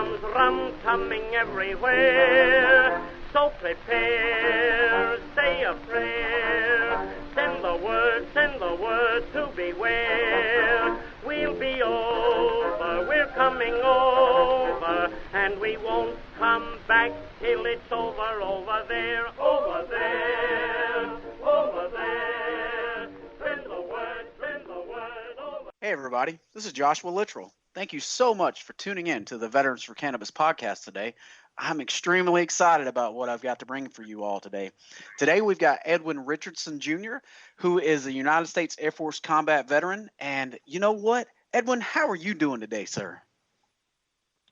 comes rum coming everywhere. So prepare, say a prayer. Send the word to beware. We'll be over, we're coming over, and we won't come back till it's over, over there, over there, over there. Send the word over. Hey everybody, this is Joshua Littrell. Thank you so much for tuning in to the Veterans for Cannabis podcast today. I'm extremely excited about what I've got to bring for you all today. Today we've got Edwin Richardson Jr., who is a United States Air Force combat veteran. And you know what? Edwin, how are you doing today, sir?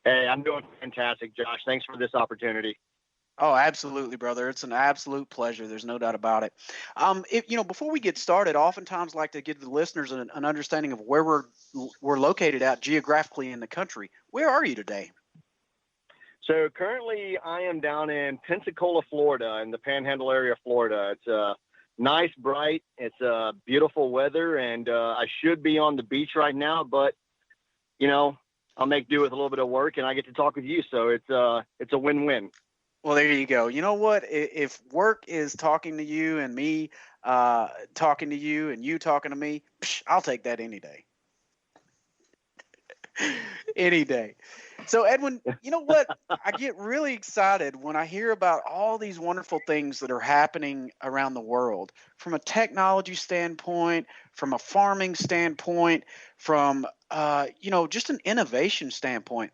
Hey, I'm doing fantastic, Josh. Thanks for this opportunity. Oh, absolutely, brother. It's an absolute pleasure. There's no doubt about it. Before we get started, oftentimes I like to give the listeners an understanding of where we're located at geographically in the country. Where are you today? So currently I am down in Pensacola, Florida, in the Panhandle area of Florida. It's nice, bright. It's beautiful weather, and I should be on the beach right now, but, I'll make do with a little bit of work, and I get to talk with you. So it's a win-win. Well, there you go. You know what? If work is talking to you and me talking to you and you talking to me, I'll take that any day. Any day. So, Edwin, you know what? I get really excited when I hear about all these wonderful things that are happening around the world from a technology standpoint, from a farming standpoint, from, just an innovation standpoint.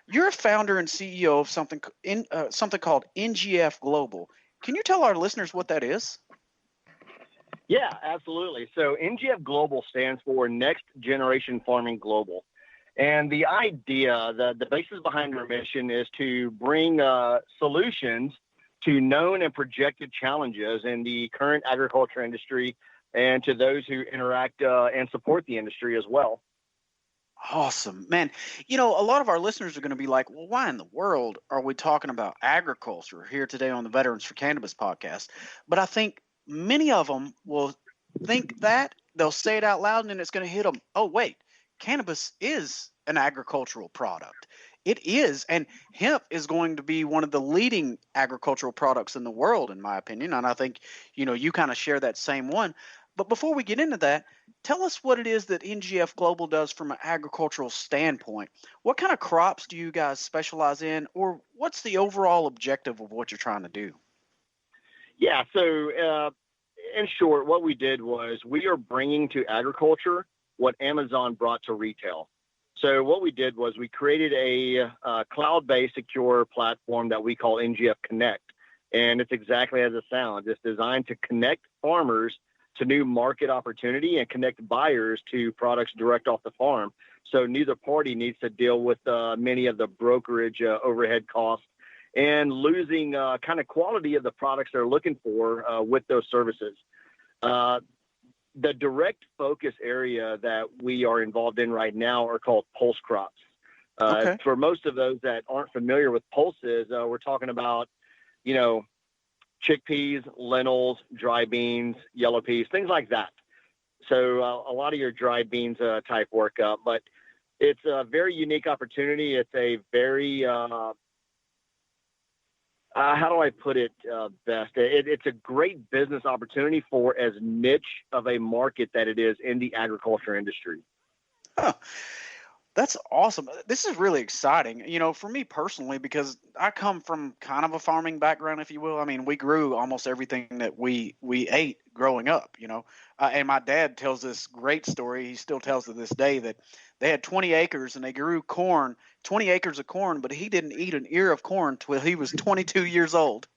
You're a founder and CEO of something called NGF Global. Can you tell our listeners what that is? Yeah, absolutely. So NGF Global stands for Next Generation Farming Global. And the idea, the basis behind our mission is to bring solutions to known and projected challenges in the current agriculture industry and to those who interact and support the industry as well. Awesome, man. A lot of our listeners are going to be like, well, why in the world are we talking about agriculture here today on the Veterans for Cannabis podcast? But I think many of them will think that, they'll say it out loud, and then it's going to hit them. Oh, wait, cannabis is an agricultural product. It is, and hemp is going to be one of the leading agricultural products in the world, in my opinion. And I think, you kind of share that same one. But before we get into that, tell us what it is that NGF Global does from an agricultural standpoint. What kind of crops do you guys specialize in, or what's the overall objective of what you're trying to do? Yeah, so in short, what we did was we are bringing to agriculture what Amazon brought to retail. So what we did was we created a cloud-based secure platform that we call NGF Connect. And it's exactly as it sounds. It's designed to connect farmers to new market opportunity and connect buyers to products direct off the farm. So neither party needs to deal with many of the brokerage overhead costs and losing kind of quality of the products they're looking for with those services. The direct focus area that we are involved in right now are called pulse crops. Okay. For most of those that aren't familiar with pulses, we're talking about, chickpeas, lentils, dry beans, yellow peas, things like that. So a lot of your dry beans type work up, but it's a very unique opportunity. It's a very, how do I put it best? It's a great business opportunity for as niche of a market that it is in the agriculture industry. Huh. That's awesome. This is really exciting, for me personally, because I come from kind of a farming background, if you will. I mean, we grew almost everything that we ate growing up, and my dad tells this great story. He still tells to this day that they had 20 acres and they grew corn, 20 acres of corn, but he didn't eat an ear of corn till he was 22 years old.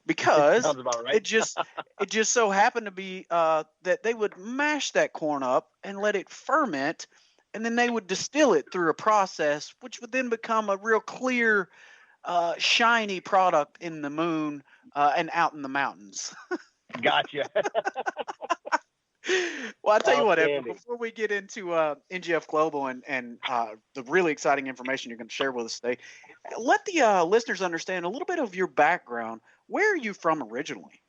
Because right. it just so happened to be that they would mash that corn up and let it ferment. And then they would distill it through a process, which would then become a real clear, shiny product in the moon and out in the mountains. Gotcha. Well, I'll tell you what, Edwin, before we get into NGF Global and the really exciting information you're going to share with us today, let the listeners understand a little bit of your background. Where are you from originally?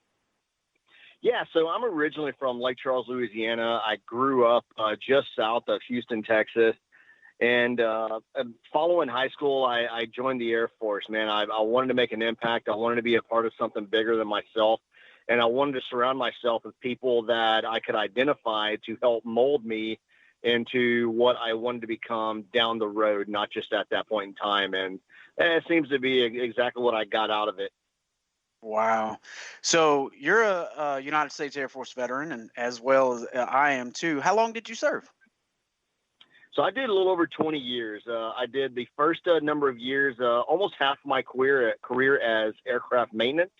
Yeah, so I'm originally from Lake Charles, Louisiana. I grew up just south of Houston, Texas. And following high school, I joined the Air Force, man. I wanted to make an impact. I wanted to be a part of something bigger than myself. And I wanted to surround myself with people that I could identify to help mold me into what I wanted to become down the road, not just at that point in time. And it seems to be exactly what I got out of it. Wow. So you're a United States Air Force veteran, and as well as I am too. How long did you serve? So I did a little over 20 years. I did the first number of years, almost half my career as aircraft maintenance.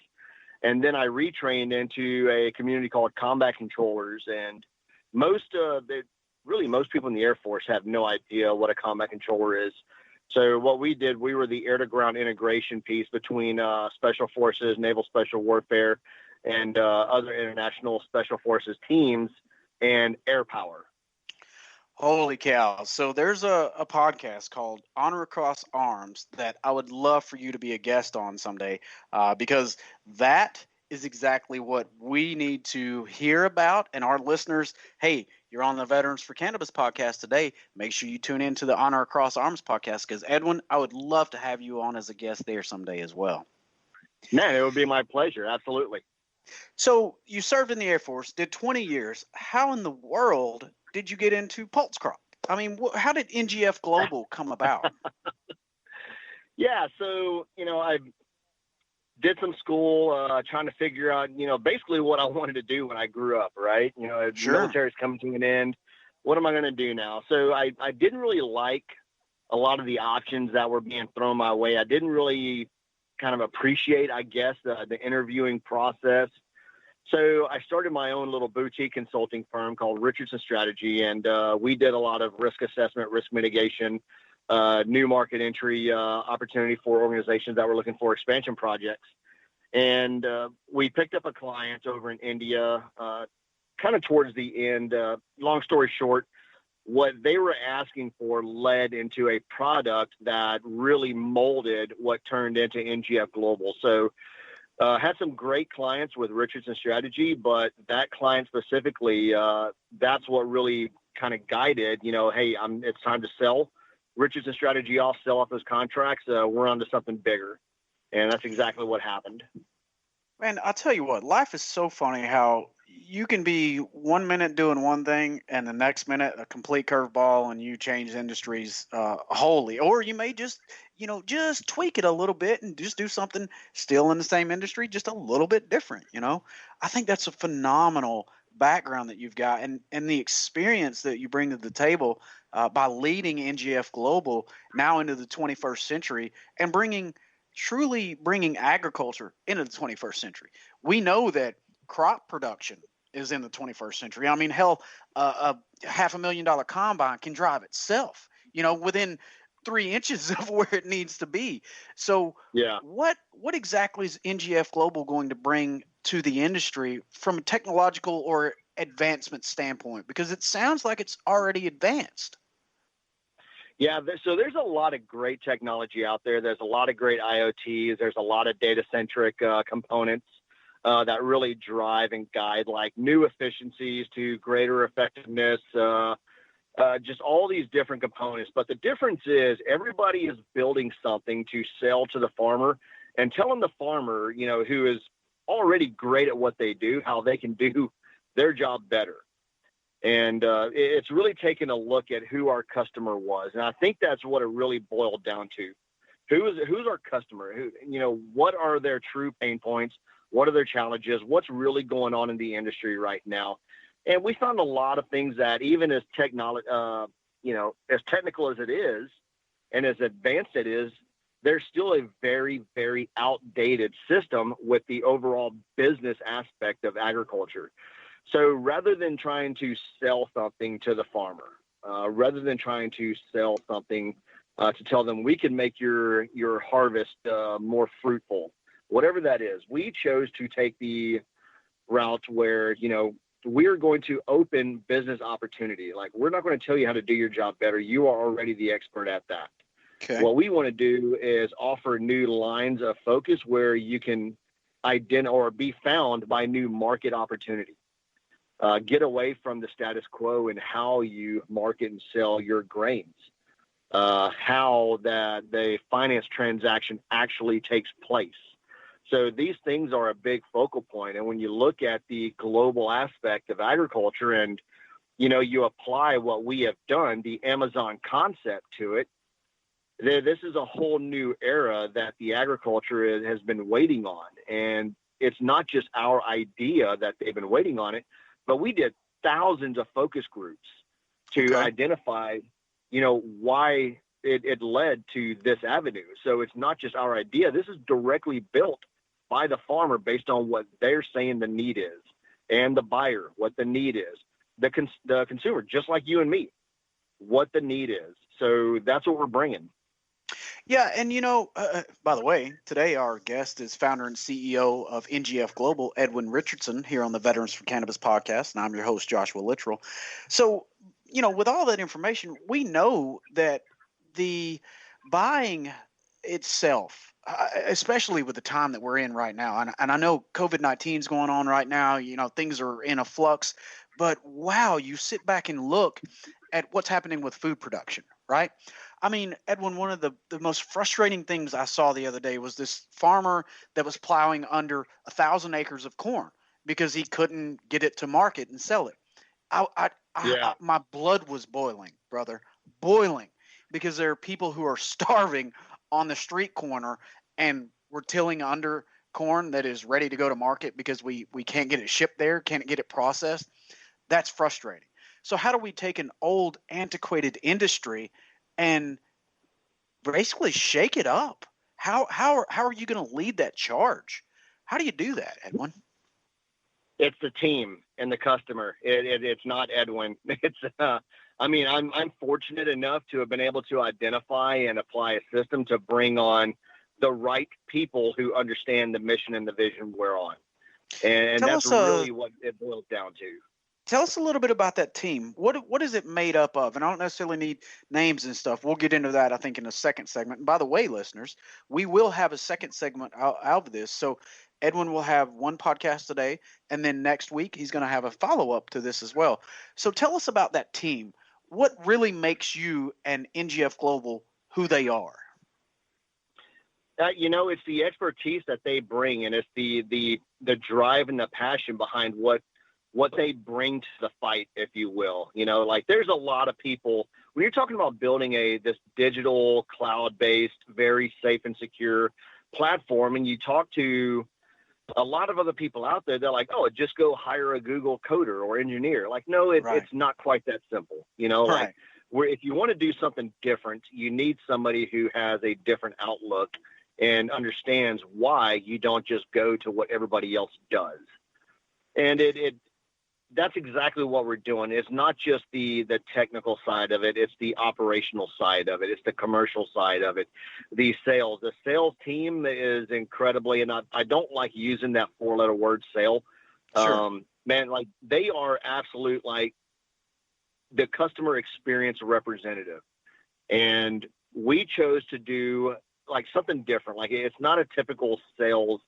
And then I retrained into a community called combat controllers. And most people in the Air Force have no idea what a combat controller is. So what we did, we were the air-to-ground integration piece between Special Forces, Naval Special Warfare, and other international Special Forces teams and air power. Holy cow. So there's a podcast called Honor Across Arms that I would love for you to be a guest on someday, because that is exactly what we need to hear about. And our listeners, hey, you're on the Veterans for Cannabis podcast today. Make sure you tune into the Honor Across Arms podcast, because Edwin, I would love to have you on as a guest there someday as well. Man, it would be my pleasure. Absolutely. So you served in the Air Force, did 20 years. How in the world did you get into Pulse Crop? I mean, how did NGF Global come about? Yeah, so, I did some school trying to figure out, basically what I wanted to do when I grew up, right? The military's coming to an end. What am I going to do now? So I didn't really like a lot of the options that were being thrown my way. I didn't really kind of appreciate, I guess, the interviewing process. So I started my own little boutique consulting firm called Richardson Strategy, and we did a lot of risk assessment, risk mitigation, new market entry opportunity for organizations that were looking for expansion projects. And we picked up a client over in India kind of towards the end. Long story short, what they were asking for led into a product that really molded what turned into NGF Global. So had some great clients with Richardson Strategy, but that client specifically, that's what really kind of guided, hey, it's time to sell Richardson Strategy off, sell off those contracts. We're on to something bigger. And that's exactly what happened. Man, I'll tell you what, life is so funny how you can be 1 minute doing one thing and the next minute a complete curveball and you change industries wholly. Or you may just tweak it a little bit and just do something still in the same industry, just a little bit different. I think that's a phenomenal background that you've got, and the experience that you bring to the table by leading NGF Global now into the 21st century and truly bringing agriculture into the 21st century. We know that crop production is in the 21st century. I mean, hell, a $500,000 combine can drive itself, within 3 inches of where it needs to be. So yeah, what exactly is NGF Global going to bring to the industry from a technological or advancement standpoint? Because it sounds like it's already advanced. Yeah, so there's a lot of great technology out there. There's a lot of great IoTs. There's a lot of data-centric components that really drive and guide like new efficiencies to greater effectiveness, just all these different components. But the difference is everybody is building something to sell to the farmer and telling the farmer, who is already great at what they do, how they can do their job better. And it's really taking a look at who our customer was. And I think that's what it really boiled down to. Who's our customer? What are their true pain points? What are their challenges? What's really going on in the industry right now? And we found a lot of things that even as as technical as it is and as advanced it is, there's still a very, very outdated system with the overall business aspect of agriculture. So rather than trying to sell something to the farmer, rather than trying to sell something to tell them we can make your harvest more fruitful, whatever that is, we chose to take the route where, we're going to open business opportunity. Like, we're not going to tell you how to do your job better. You are already the expert at that. Okay. What we want to do is offer new lines of focus where you can identify or be found by new market opportunity. Get away from the status quo and how you market and sell your grains. how that the finance transaction actually takes place. So these things are a big focal point. And when you look at the global aspect of agriculture and, you apply what we have done, the Amazon concept to it, this is a whole new era that the agriculture has been waiting on. And it's not just our idea that they've been waiting on it, but we did thousands of focus groups to identify, why it led to this avenue. So it's not just our idea. This is directly built by the farmer based on what they're saying the need is, and the buyer, what the need is, the consumer, just like you and me, what the need is. So that's what we're bringing. Yeah, and by the way, today our guest is founder and CEO of NGF Global, Edwin Richardson, here on the Veterans for Cannabis podcast, and I'm your host, Joshua Littrell. So, with all that information, we know that the buying itself, especially with the time that we're in right now, and I know COVID-19 is going on right now, things are in a flux, but wow, you sit back and look at what's happening with food production, right? I mean, Edwin, one of the most frustrating things I saw the other day was this farmer that was plowing under 1,000 acres of corn because he couldn't get it to market and sell it. My blood was boiling, brother, boiling, because there are people who are starving on the street corner, and we're tilling under corn that is ready to go to market because we can't get it shipped there, can't get it processed. That's frustrating. So how do we take an old, antiquated industry and basically shake it up? How are you going to lead that charge? How do you do that, Edwin? It's the team and the customer. It's not Edwin. It's I'm fortunate enough to have been able to identify and apply a system to bring on the right people who understand the mission and the vision we're on. And that's really what it boils down to. Tell us a little bit about that team. What is it made up of? And I don't necessarily need names and stuff. We'll get into that, I think, in the second segment. And by the way, listeners, we will have a second segment out of this. So Edwin will have one podcast today, and then next week he's going to have a follow-up to this as well. So tell us about that team. What really makes you and NGF Global who they are? It's the expertise that they bring, and it's the drive and the passion behind what they bring to the fight, if you will. There's a lot of people, when you're talking about building this digital, cloud-based, very safe and secure platform, and you talk to a lot of other people out there, they're like, oh, just go hire a Google coder or engineer. No, it's not quite that simple. Right. If you want to do something different, you need somebody who has a different outlook and understands why you don't just go to what everybody else does. And that's exactly what we're doing. It's not just the technical side of it. It's the operational side of it. It's the commercial side of it. The sales team is incredibly, and I don't like using that 4-letter word, sale. Sure. They are absolute, the customer experience representative. And we chose to do something different. It's not a typical sales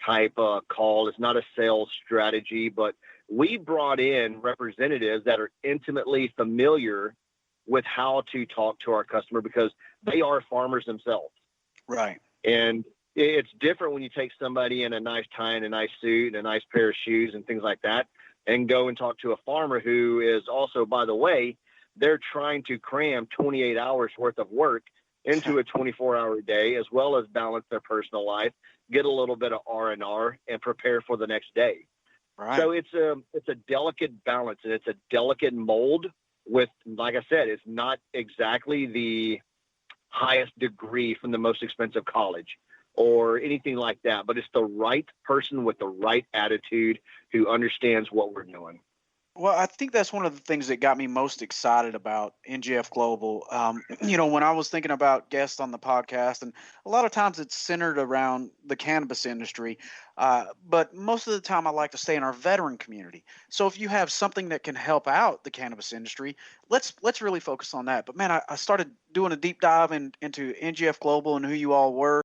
type call. It's not a sales strategy, but we brought in representatives that are intimately familiar with how to talk to our customer because they are farmers themselves. Right. And it's different when you take somebody in a nice tie and a nice suit and a nice pair of shoes and things like that and go and talk to a farmer who is also, by the way, they're trying to cram 28 hours worth of work into a 24-hour day, as well as balance their personal life, get a little bit of R&R, and prepare for the next day. Right. So it's a delicate balance, and it's a delicate mold with, like I said, it's not exactly the highest degree from the most expensive college or anything like that, but it's the right person with the right attitude who understands what we're doing. Well, I think that's one of the things that got me most excited about NGF Global. When I was thinking about guests on the podcast, and a lot of times it's centered around the cannabis industry, but most of the time I like to stay in our veteran community. So if you have something that can help out the cannabis industry, let's really focus on that. But man, I started doing a deep dive into NGF Global and who you all were.